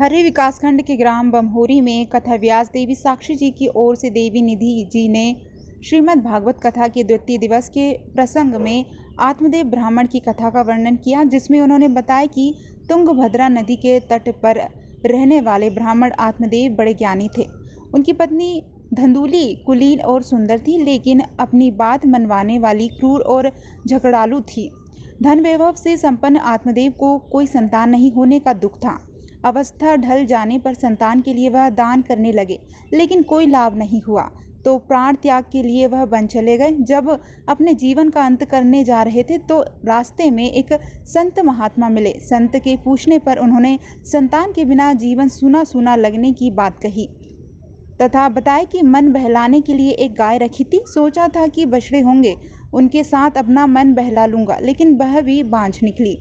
हर्री विकासखंड के ग्राम बमहोरी में कथा व्यास देवी साक्षी जी की ओर से देवी निधि जी ने श्रीमद् भागवत कथा के द्वितीय दिवस के प्रसंग में आत्मदेव ब्राह्मण की कथा का वर्णन किया, जिसमें उन्होंने बताया कि तुंगभद्रा नदी के तट पर रहने वाले ब्राह्मण आत्मदेव बड़े ज्ञानी थे। उनकी पत्नी धंधुली कुलीन और सुंदर थी, लेकिन अपनी बात मनवाने वाली क्रूर और झगड़ालू थी। धन वैभव से संपन्न आत्मदेव को कोई संतान नहीं होने का दुख था। अवस्था ढल जाने पर संतान के लिए वह दान करने लगे, लेकिन कोई लाभ नहीं हुआ, तो प्राण त्याग के लिए वह वन चले गए। जब अपने जीवन का अंत करने जा रहे थे तो रास्ते में एक संत महात्मा मिले। संत के पूछने पर उन्होंने संतान के बिना जीवन सूना सूना लगने की बात कही तथा बताया कि मन बहलाने के लिए एक गाय रखी थी। सोचा था कि बछड़े होंगे, उनके साथ अपना मन बहला लूंगा, लेकिन वह भी बांझ निकली।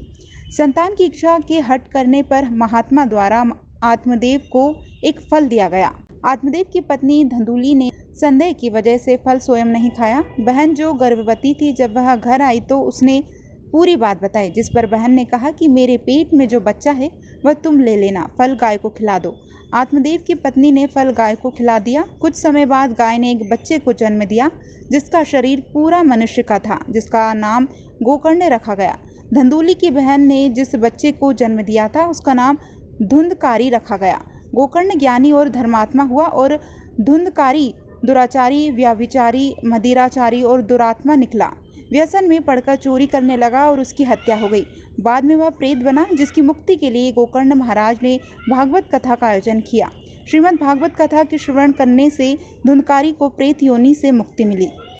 संतान की इच्छा के हट करने पर महात्मा द्वारा आत्मदेव को एक फल दिया गया। आत्मदेव की पत्नी धंधुली ने संदेह की वजह से फल स्वयं नहीं खाया। बहन जो गर्भवती थी, जब वह घर आई तो उसने पूरी बात बताई, जिस पर बहन ने कहा कि मेरे पेट में जो बच्चा है वह तुम ले लेना, फल गाय को खिला दो। आत्मदेव की पत्नी ने फल गाय को खिला दिया। कुछ समय बाद गाय ने एक बच्चे को जन्म दिया, जिसका शरीर पूरा मनुष्य का था, जिसका नाम गोकर्ण रखा गया। धंधुली की बहन ने जिस बच्चे को जन्म दिया था उसका नाम धुंधकारी रखा गया। गोकर्ण ज्ञानी और धर्मात्मा हुआ और धुंधकारी दुराचारी, व्यभिचारी, मदिराचारी और दुरात्मा निकला। व्यसन में पड़कर चोरी करने लगा और उसकी हत्या हो गई। बाद में वह प्रेत बना, जिसकी मुक्ति के लिए गोकर्ण महाराज ने भागवत कथा का आयोजन किया। श्रीमद् भागवत कथा के श्रवण करने से धुंधकारी को प्रेत योनि से मुक्ति मिली।